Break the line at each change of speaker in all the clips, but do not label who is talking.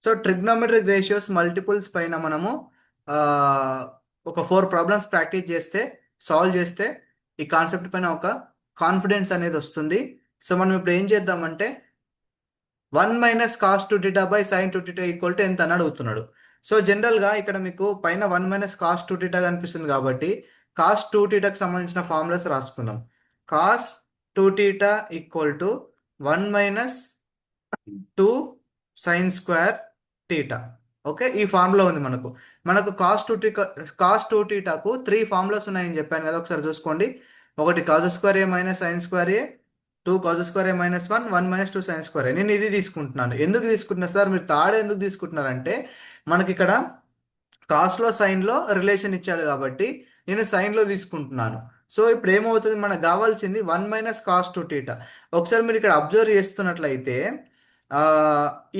So trigonometric ratios multiples పైన మనము ఆ, ఒక 4 ప్రాబ్లమ్స్ ప్రాక్టీస్ చేస్తే సాల్వ్ చేస్తే ఈ కాన్సెప్ట్ పైన ఒక కాన్ఫిడెన్స్ అనేది వస్తుంది. సో మనం ఇప్పుడు ఏం చేద్దామంటే 1 - cos 2θ/sin 2θ ఈక్వల్ టు ఎంత అని అడుగుతున్నాడు. సో జనరల్గా ఇక్కడ మీకు పైన 1 - cos 2θ కనిపిస్తుంది కాబట్టి cos 2θకి సంబంధించిన ఫార్ములాస్ రాసుకుందాం. cos 2θ equal to 1 - 2 sin²θ. Okay, ఈ ఫార్ములా ఉంది మనకు. మనకు cos 2θకు 3 ఫార్ములాస్ ఉన్నాయని చెప్పాను కదా, ఒకసారి చూసుకోండి. ఒకటి cos²a - sin²a, 2 cos²a - 1, 1 - 2 sin²a. నేను ఇది తీసుకుంటున్నాను. ఎందుకు తీసుకుంటున్నా సార్, మీరు థర్డ్ ఎందుకు తీసుకుంటున్నారంటే మనకి ఇక్కడ కాస్ట్లో సైన్లో రిలేషన్ ఇచ్చాడు కాబట్టి నేను సైన్లో తీసుకుంటున్నాను. సో ఇప్పుడు ఏమవుతుంది, మనకు కావాల్సింది 1 - cos 2θ. ఒకసారి మీరు ఇక్కడ అబ్జర్వ్ చేస్తున్నట్లయితే ఆ,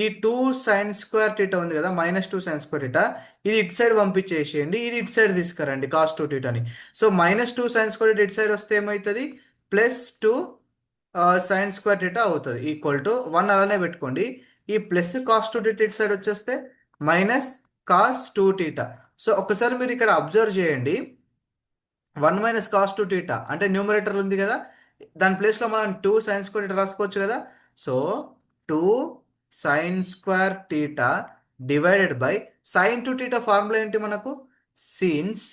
ఈ 2 sin² ఉంది కదా, -2 sin², ఇది ఇటు సైడ్ పంపించేసేయండి, ఇది ఇటు సైడ్ తీసుకురండి cos 2θని. సో -2 sin² ఇటు సైడ్ వస్తే ఏమవుతుంది, +2 sin² అవుతుంది ఈక్వల్ టు 1 అలానే పెట్టుకోండి. ఈ +cos 2θ ఇటు సైడ్ వచ్చేస్తే -cos 2θ. సో ఒకసారి మీరు ఇక్కడ అబ్జర్వ్ చేయండి, 1 - cos 2θ అంటే న్యూమరేటర్ ఉంది కదా, దాని ప్లేస్లో మనం 2 sin² రాసుకోవచ్చు కదా. So 2 sin² divided by sin 2θ formula ఏంటి మనకు, సిన్స్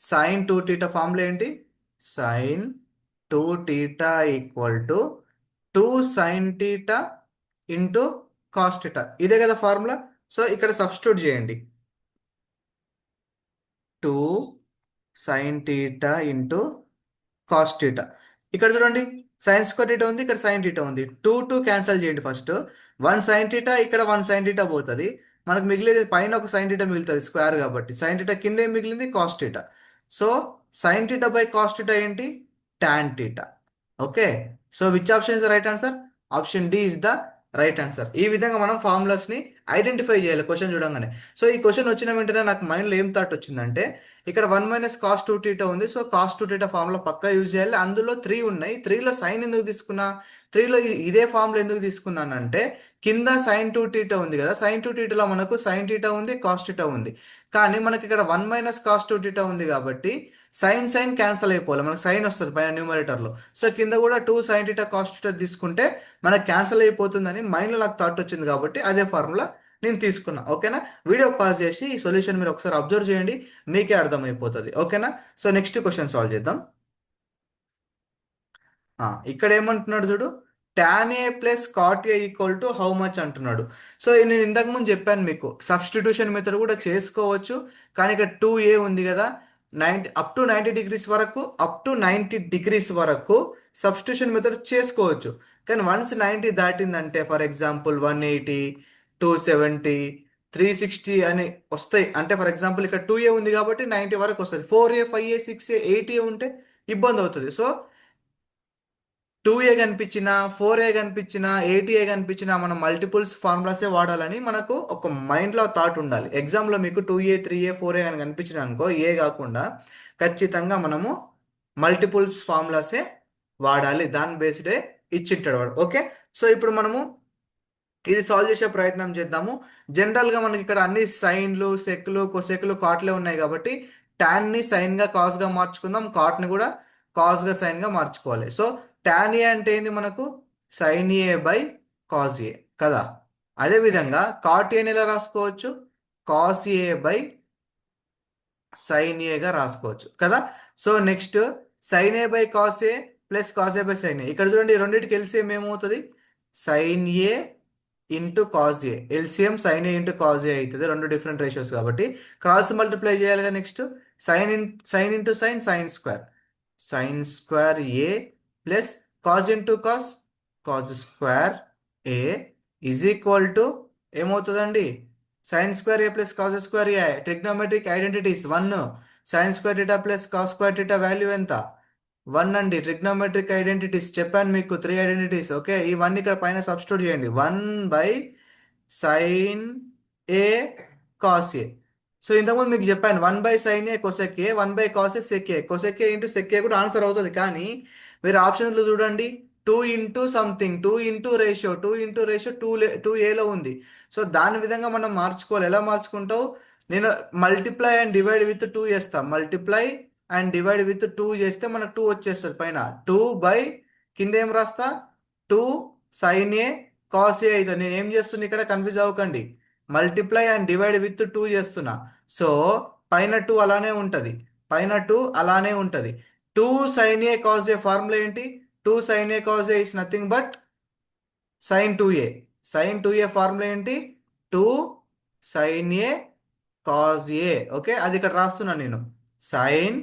sin 2θ ఫార్ములా ఏంటి, sin 2θ equal to 2 sin θ into cos θ. ఇదే కదా ఫార్ములా. సో ఇక్కడ సబ్స్టిట్యూట్ చేయండి, 2 sin θ ఇంటూ cos θ. ఇక్కడ చూడండి sin²θ ఉంది, ఇక్కడ sin θ ఉంది. 2 క్యాన్సిల్ చేయండి ఫస్ట్. 1 sin θ, ఇక్కడ 1 sin θ పోతుంది. మనకు మిగిలేదు పైన ఒక sin θ మిగులుతుంది స్క్వేర్ కాబట్టి. sin θ కింద ఏం మిగిలింది, cos θ. సో sin θ/cos θ ఏంటి, tan θ. Okay, so which option is the right answer, option D is the right answer. ఈ విధంగా మనం ఫార్ములాస్ని ఐడెంటిఫై చేయాలి క్వశ్చన్ చూడంగానే. సో ఈ క్వశ్చన్ వచ్చిన వెంటనే నాకు మైండ్లో ఏం థాట్ వచ్చిందంటే, ఇక్కడ 1 - cos 2θ ఉంది. సో cos 2θ ఫార్ములా పక్కా యూజ్ చేయాలి. అందులో 3 ఉన్నాయి, 3లో సైన్ ఎందుకు తీసుకున్నా, 3లో ఇదే ఫార్ములా ఎందుకు తీసుకున్నానంటే కింద sin 2θ ఉంది కదా, sin 2θలో మనకు sin θ ఉంది, cos θ ఉంది. కానీ మనకి ఇక్కడ 1 - cos 2θ ఉంది కాబట్టి సైన్ క్యాన్సిల్ అయిపోవాలి, మనకు సైన్ వస్తుంది పైన న్యూమరేటర్లో. సో కింద కూడా 2 sin θ cos θ తీసుకుంటే మనకు క్యాన్సిల్ అయిపోతుందని మైండ్లో నాకు థాట్ వచ్చింది కాబట్టి అదే ఫార్ములా నేను తీసుకున్నా. ఓకేనా, వీడియో పాస్ చేసి ఈ సొల్యూషన్ మీరు ఒకసారి అబ్జర్వ్ చేయండి, మీకే అర్థమైపోతుంది. ఓకేనా, సో నెక్స్ట్ క్వశ్చన్ సాల్వ్ చేద్దాం. ఇక్కడ ఏమంటున్నాడు చూడు, tan a plus cot a equal to how much అంటున్నాడు. సో నేను ఇంతకు ముందు చెప్పాను మీకు, సబ్స్టిట్యూషన్ మెథడ్ కూడా చేసుకోవచ్చు. కానీ ఇక్కడ 2a ఉంది కదా, 90 అప్ టు 90 డిగ్రీస్ వరకు, సబ్స్టిట్యూషన్ మెథడ్ చేసుకోవచ్చు. కానీ వన్స్ 90 దాటిందంటే, ఫర్ ఎగ్జాంపుల్ 180, 270, 360 అని వస్తాయి. అంటే ఫర్ ఎగ్జాంపుల్ ఇక్కడ 2a ఉంది కాబట్టి 90 వరకు వస్తుంది. 4a, 5a, 6a, 8a ఉంటే ఇబ్బంది అవుతుంది. సో 2a కనిపించిన, 4a కనిపించిన, 8a కనిపించిన మనం మల్టిపుల్స్ ఫార్ములాసే వాడాలని మనకు ఒక మైండ్లో థాట్ ఉండాలి. ఎగ్జామ్లో మీకు 2a, 3a, 4a అని కనిపించిన అనుకో, ఏ కాకుండా ఖచ్చితంగా మనము మల్టిపుల్స్ ఫార్ములాసే వాడాలి. దాని బేస్డే ఇచ్చింటాడు వాడు. ఓకే, సో ఇప్పుడు మనము ఇది సాల్వ్ చేసే ప్రయత్నం చేద్దాము. జనరల్గా మనకి ఇక్కడ అన్ని సైన్లు, సెక్లు, కొసెక్లు, కాట్లే ఉన్నాయి కాబట్టి టాన్ని సైన్గా కాస్గా మార్చుకుందాం, కాట్ని కూడా కాస్గా సైన్గా మార్చుకోవాలి. సో tan ఏ అంటే ఏంది మనకు, sin ఏ బై కాస్ ఏ కదా. అదేవిధంగా కాట్ ఏని ఎలా రాసుకోవచ్చు, కాస్ ఏ బై సైన్ ఏగా రాసుకోవచ్చు కదా. So next sin A by cos A plus cos A by sine A. ఇక్కడ చూడండి, రెండింటికి ఎల్సిఎం ఏమవుతుంది, sin A into cos A. LCM sin A into cos A అవుతుంది, రెండు డిఫరెంట్ రేషియోస్ కాబట్టి క్రాస్ మల్టిప్లై చేయాలిగా. Next sine into sine, sin² A plus cos into cos, cos² A is equal to ఏమవుతుందండి, sin² plus cos² trigonometric identities 1, sin² plus cos² value ఎంత, 1 అండి. Trigonometric identities చెప్పాను మీకు, 3 identities. Okay, ఇవన్నీ ఇక్కడ పైన సబ్స్టిట్యూట్ చేయండి, 1/sin ఏ కాస్ ఏ. So ఇంతకుముందు మీకు చెప్పాను 1/sin A cosec A, 1/cos A sec A. Cosec A into sec A కూడా ఆన్సర్ అవుతుంది. కానీ మీరు ఆప్షన్లో చూడండి, two into something, two into ratio two ఏలో ఉంది. సో దాని విధంగా మనం మార్చుకోవాలి. ఎలా మార్చుకుంటావు? నేను multiply and divide with two చేస్తా. Multiply and divide with two చేస్తే మనకు టూ వచ్చేస్తుంది పైన. టూ బై కింద ఏం రాస్తా? Two sine A cos A అవుతుంది. నేను ఏం చేస్తున్నా ఇక్కడ, కన్ఫ్యూజ్ అవ్వకండి. Multiply and divide with two చేస్తున్నా. సో పైన టూ అలానే ఉంటుంది, పైన టూ అలానే ఉంటుంది. Two sine A cos A formula ఏంటి? Two sine A cos A is nothing but sine two A. Sine two A formula ఏంటి? Two sine A cos A. Okay, అది ఇక్కడ రాస్తున్నాను నేను, సైన్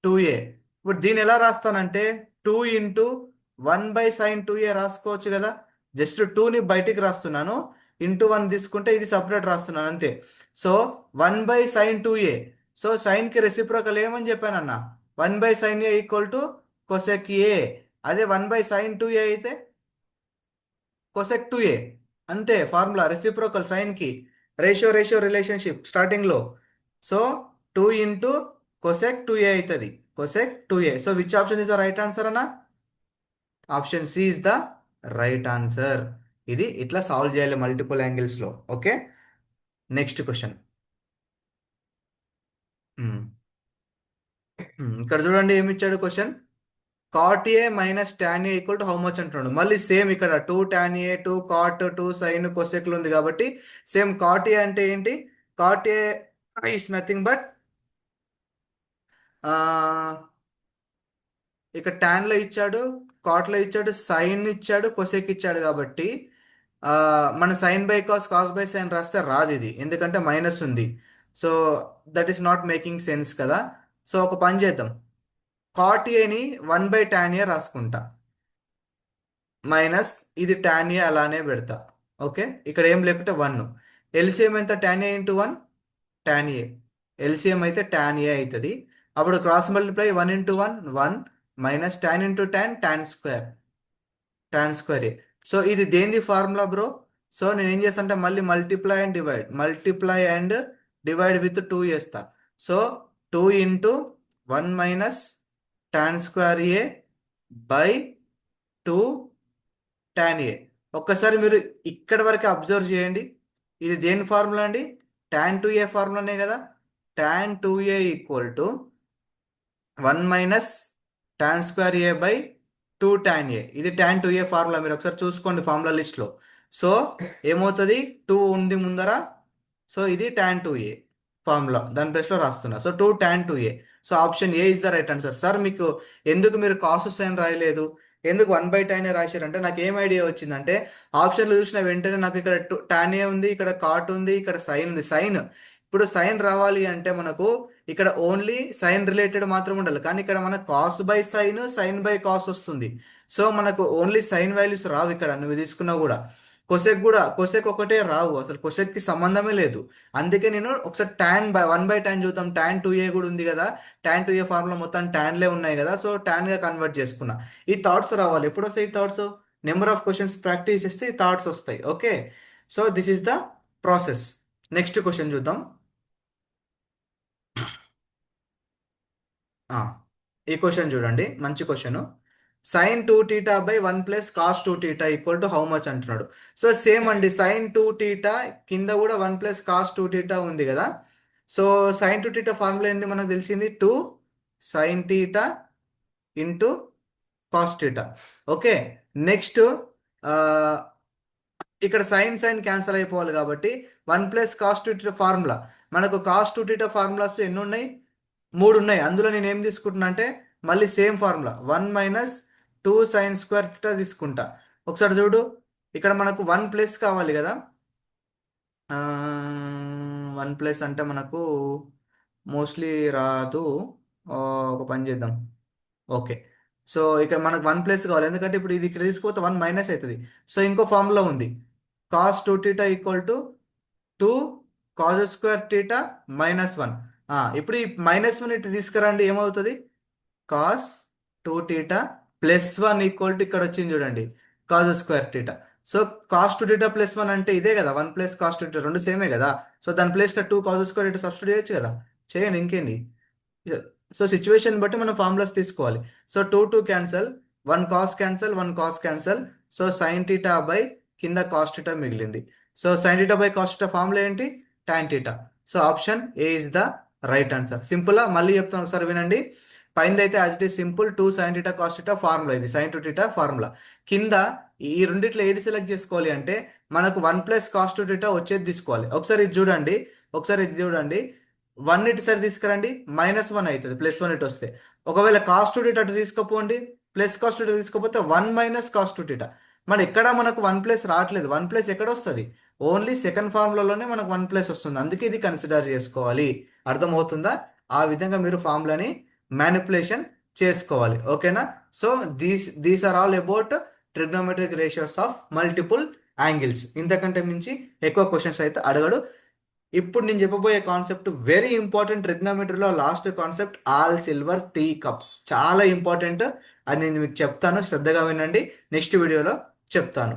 టూ ఏ. ఇప్పుడు దీన్ని ఎలా రాస్తానంటే two into one by sine two A రాసుకోవచ్చు కదా. జస్ట్ టూని బయటికి రాస్తున్నాను, ఇంటూ వన్ తీసుకుంటే ఇది సపరేట్ రాస్తున్నాను అంతే. So one by sine two A. So సైన్కి రెసిప్రోకల్ ఏమని చెప్పానన్న? One by sine A equal to cosec A. అదే one by sine two A అయితే కొసెక్ టూ ఏ. అంతే ఫార్ములా, రెసిప్రోకల్ సైన్కి. రేషియో రిలేషన్షిప్ స్టార్టింగ్లో. So two into cosec two A అవుతుంది, cosec two A. So which option is the right answer అన్న? Option C is the right answer. ఇది ఇట్లా solve చేయాలి multiple యాంగిల్స్లో. Okay, next question. ఇక్కడ చూడండి ఏమి ఇచ్చాడు question. Cot A minus tan A equal to how much అంటున్నాడు. మళ్ళీ సేమ్ ఇక్కడ two tan A, two cot, two sine, కొసెక్లు ఉంది కాబట్టి సేమ్ కాట్ ఏ అంటే ఏంటి? Cot A is nothing but ఇక్కడ tan లో ఇచ్చాడు, cot లో ఇచ్చాడు, సైన్ ఇచ్చాడు, కొసెక్ ఇచ్చాడు కాబట్టి ఆ, మన sine by cos by sine రాస్తే రాదు ఇది, ఎందుకంటే మైనస్ ఉంది. So that is not making sense కదా. సో ఒక పని చేద్దాం, కాట్ ఏని వన్ బై టాన్ ఏ రాసుకుంటా, మైనస్ ఇది టాన్ ఏ అలానే పెడతా. ఓకే, ఇక్కడ ఏం లేకుంటే వన్. ఎల్సిఎం ఎంత? Tan A into one, tan A. LCM అయితే టాన్ ఏ అవుతుంది. అప్పుడు cross multiply one into one, one, minus tan into tan, tan square A. So ఇది దేనిది ఫార్ములా బ్రో? సో నేను ఏం చేస్తా అంటే మళ్ళీ multiply and divide with two చేస్తా. So two into one minus tan square A by two tan A. ఒక్కసారి మీరు ఇక్కడ వరకు అబ్జర్వ్ చేయండి. ఇది దేని ఫార్ములా అండి? టాన్ టూ ఏ ఫార్ములానే కదా. Tan two A equal to one minus tan square A by two tan A. ఇది టాన్ టూ ఏ ఫార్ములా, మీరు ఒకసారి చూసుకోండి ఫార్ములా లిస్ట్లో. సో ఏమవుతుంది? టూ ఉంది ముందర. సో ఇది టాన్ టూ ఏ ఫార్ములా, దాని ప్లేస్లో రాస్తున్నా. So two tan two A. So option A is the right answer. Sir మీకు ఎందుకు మీరు కాస్ సైన్ రాయలేదు, ఎందుకు వన్ బై టాన్ ఏ రాశారంటే నాకు ఏం ఐడియా వచ్చిందంటే ఆప్షన్లు చూసిన వెంటనే నాకు ఇక్కడ టాన్ ఏ ఉంది, ఇక్కడ కాట్ ఉంది, ఇక్కడ సైన్ ఉంది. సైన్, ఇప్పుడు సైన్ రావాలి అంటే మనకు ఇక్కడ ఓన్లీ సైన్ రిలేటెడ్ మాత్రం ఉండాలి, కానీ ఇక్కడ మన cos by sine, sine by cos వస్తుంది. సో మనకు ఓన్లీ సైన్ వాల్యూస్ రావు ఇక్కడ నువ్వు తీసుకున్నా కూడా. కొసెక్ ఒకటే రావు, అసలు కొసెక్కి సంబంధమే లేదు. అందుకే నేను ఒకసారి tan by one by tan చూద్దాం, టాన్ టూ ఏ కూడా ఉంది కదా, టాన్ టూ ఏ ఫార్ములా మొత్తం టాన్లే ఉన్నాయి కదా, సో టాన్గా కన్వర్ట్ చేసుకున్నా. ఈ థాట్స్ రావాలి. ఎప్పుడు వస్తాయి ఈ thoughts? Number of questions practice చేస్తే ఈ థాట్స్ వస్తాయి. Okay, so this is the process. Next question చూద్దాం. ఆ, ఈ క్వశ్చన్ చూడండి, మంచి question. Sine two theta by one plus cos two theta equal to how much అంటున్నాడు. సో సేమ్ అండి, సైన్ టూ టీటా కింద కూడా one plus cos two theta ఉంది కదా. So sine two theta formula ఏంటి మనకు తెలిసింది? Two sine theta into cos theta. Okay, next ఇక్కడ సైన్ సైన్ క్యాన్సల్ అయిపోవాలి కాబట్టి one plus cos two theta formula, మనకు కాస్ టూ టీటా ఫార్ములాస్ ఎన్ని ఉన్నాయి? మూడు ఉన్నాయి. అందులో నేను ఏం తీసుకుంటున్నా అంటే మళ్ళీ same formula, one minus two sine square theta తీసుకుంటా. ఒకసారి చూడు, ఇక్కడ మనకు వన్ ప్లస్ కావాలి కదా. వన్ ప్లస్ అంటే మనకు మోస్ట్లీ రాదు. ఆ, ఒక పని చేద్దాం. ఓకే, సో ఇక్కడ మనకు వన్ ప్లస్ కావాలి, ఎందుకంటే ఇప్పుడు ఇది ఇక్కడ తీసుకుపోతే వన్ మైనస్ అవుతుంది. సో ఇంకో ఫార్ములా ఉంది, cos two theta equal to two cos square theta minus one. ఇప్పుడు ఈ మైనస్ వన్ ఇటు తీసుకురండి, ఏమవుతుంది? Cos two theta plus one equal to ఇక్కడ వచ్చింది చూడండి, cos square theta. So cos two theta plus one అంటే ఇదే కదా, one plus cos two theta రెండు సేమే కదా. సో దాని ప్లేస్లో two cos square theta substitute చేయొచ్చు కదా. చేయండి, ఇంకేంది. సో సిచ్యువేషన్ బట్టి మనం ఫార్ములాస్ తీసుకోవాలి. So two two cancel, one cos cancel, one cos cancel. So sine theta by కింద కాస్ టీటా మిగిలింది. So sine theta by cos theta formula ఏంటి? Tan theta. So option A is the right answer. సింపుల్గా మళ్ళీ చెప్తాను ఒకసారి వినండి. పైన అయితే as it is simple, two sine theta cos theta formula, ఇది సైన్ టు టీటా ఫార్ములా. కింద ఈ రెండిట్లో ఏది సెలెక్ట్ చేసుకోవాలి అంటే మనకు one plus cos two theta వచ్చేది తీసుకోవాలి. ఒకసారి ఇది చూడండి, ఒకసారి ఇది చూడండి. వన్ ఇటు సైడ్ తీసుకురండి, -1 అవుతుంది, +1 ఇటు వస్తే. ఒకవేళ కాస్ టు టీటా అటు తీసుకోపోండి, ప్లస్ కాస్ టు టీటా తీసుకోపోతే 1 మైనస్ కాస్ టు టీటా. మన ఎక్కడ మనకు వన్ ప్లస్ రావట్లేదు, వన్ ప్లస్ ఎక్కడ వస్తుంది? ఓన్లీ సెకండ్ ఫార్ములాలోనే మనకు వన్ ప్లస్ వస్తుంది. అందుకే ఇది కన్సిడర్ చేసుకోవాలి. అర్థమవుతుందా? ఆ విధంగా మీరు ఫార్ములాని మ్యానిపులేషన్ చేసుకోవాలి. ఓకేనా? So these are all about trigonometric ratios of multiple angles. ఇంతకంటే మించి ఎక్కువ క్వశ్చన్స్ అయితే అడగడు. ఇప్పుడు నేను చెప్పబోయే కాన్సెప్ట్ వెరీ ఇంపార్టెంట్. ట్రిగ్నోమెట్రీలో last concept all silver tea cups, చాలా ఇంపార్టెంట్. అది నేను మీకు చెప్తాను, శ్రద్ధగా వినండి. నెక్స్ట్ వీడియోలో చెప్తాను.